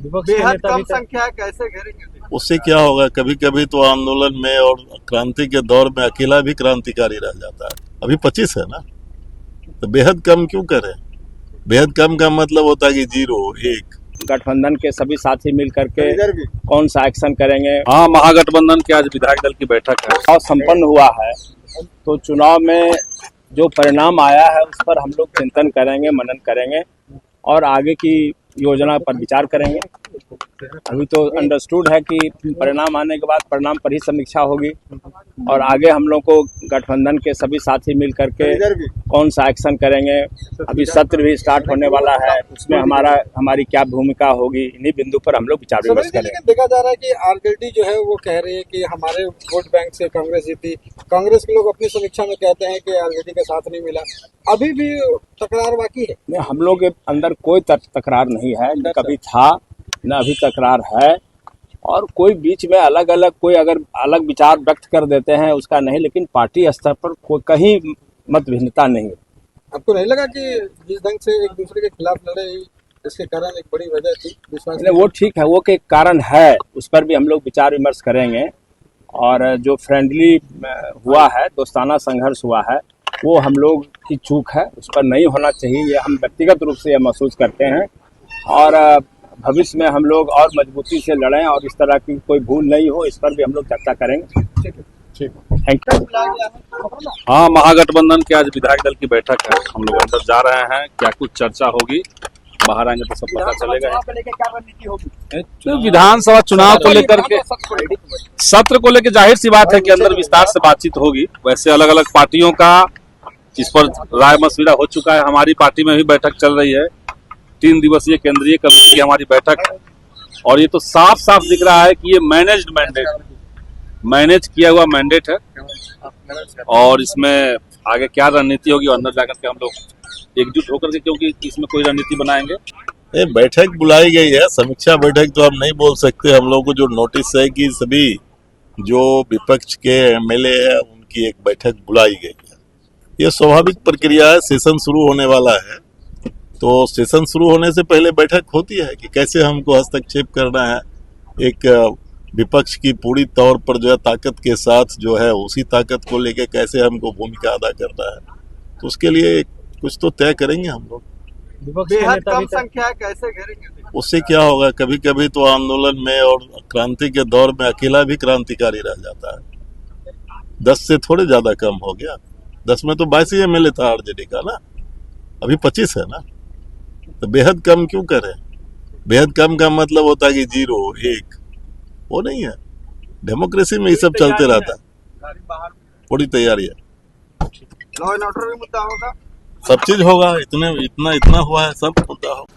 बेहद कम संख्या है, कैसे घेरेंगे? उससे क्या होगा, कभी कभी तो आंदोलन में और क्रांति के दौर में अकेला भी क्रांतिकारी रह जाता है। अभी 25 है ना, तो बेहद कम क्यों करें? बेहद कम का मतलब होता है कि 0 1। गठबंधन के सभी साथी मिल करके कौन सा एक्शन करेंगे। हाँ, महागठबंधन की आज विधायक दल की बैठक है चुनाव संपन्न हुआ है, तो चुनाव में जो परिणाम आया है उस पर हम लोग चिंतन करेंगे, मनन करेंगे और आगे की योजना पर विचार करेंगे। अभी तो अंडरस्टूड है कि परिणाम आने के बाद परिणाम पर ही समीक्षा होगी और आगे हम लोग को गठबंधन के सभी साथी मिल करके कौन सा एक्शन करेंगे। अभी सत्र भी स्टार्ट होने वाला है, उसमें हमारी क्या भूमिका होगी, इन्हीं बिंदु पर हम लोग विचार विमर्श करेंगे। लेकिन देखा जा रहा है कि आरजेडी जो है वो कह रही है कि हमारे वोट बैंक से कांग्रेस जीती। कांग्रेस के लोग अपनी समीक्षा में कहते हैं कि आरजेडी का साथ नहीं मिला। अभी भी तकरार बाकी है? नहीं, हम लोग के अंदर कोई तकरार नहीं है, न कभी था न अभी तकरार है। और कोई बीच में अलग अलग कोई अगर अलग विचार व्यक्त कर देते हैं उसका नहीं, लेकिन पार्टी स्तर पर कोई कहीं मत भिन्नता नहीं है। आपको नहीं लगा कि जिस ढंग से एक दूसरे के खिलाफ लड़े इसके कारण एक बड़ी वजह थी विश्वास? नहीं, वो ठीक है, वो के कारण है, उस पर भी हम लोग विचार विमर्श करेंगे। और जो फ्रेंडली हुआ है, दोस्ताना संघर्ष हुआ है, वो हम लोग की चूक है, उस पर नहीं होना चाहिए। ये हम व्यक्तिगत रूप से यह महसूस करते हैं और भविष्य में हम लोग और मजबूती से लड़ें और इस तरह की कोई भूल नहीं हो, इस पर भी हम लोग चर्चा करेंगे। ठीक, थैंक यू। हाँ, महागठबंधन की आज विधायक दल की बैठक है, हम लोग अंदर जा रहे हैं, क्या कुछ चर्चा होगी, बाहर आएंगे तो सब पता चलेगा। तो विधानसभा चुनाव को लेकर के सत्र को लेकर जाहिर सी बात है कि अंदर विस्तार से बातचीत होगी। वैसे अलग अलग पार्टियों का इस पर राय मशविरा हो चुका है, हमारी पार्टी में भी बैठक चल रही है, 3 दिवसीय केंद्रीय कमेटी की हमारी बैठक है और ये तो साफ साफ दिख रहा है कि ये मैनेज्ड मैंडेट, मैनेज किया हुआ मैंडेट है और इसमें आगे क्या रणनीति होगी अंदर जाकर के हम लोग एकजुट होकर के, क्योंकि इसमें कोई रणनीति बनाएंगे। बैठक बुलाई गई है, समीक्षा बैठक तो हम नहीं बोल सकते। हम लोग को जो नोटिस है कि सभी जो विपक्ष के एमएलए है उनकी एक बैठक बुलाई गई है। ये स्वाभाविक प्रक्रिया है, सेशन शुरू होने वाला है, तो सेशन शुरू होने से पहले बैठक होती है कि कैसे हमको हस्तक्षेप करना है। एक विपक्ष की पूरी तौर पर जो है ताकत के साथ जो है उसी ताकत को लेके कैसे हमको भूमिका अदा करना है, तो उसके लिए कुछ तो तय करेंगे हम लोग। बेहद कम संख्या है, कैसे घेरेंगे? उससे क्या होगा, कभी कभी तो आंदोलन में और क्रांति के दौर में अकेला भी क्रांतिकारी रह जाता है। 10 से थोड़े ज्यादा कम हो गया, 10 में तो 22 ही एमएलए था आरजेडी का ना, अभी 25 है ना, तो बेहद कम क्यों करें? बेहद कम का मतलब होता है कि 0 1, वो नहीं है। डेमोक्रेसी में ये सब चलते रहता है, पूरी तैयारी है। लॉ एंड ऑर्डर भी मुद्दा होगा, सब चीज होगा, इतना हुआ है, सब मुद्दा होगा।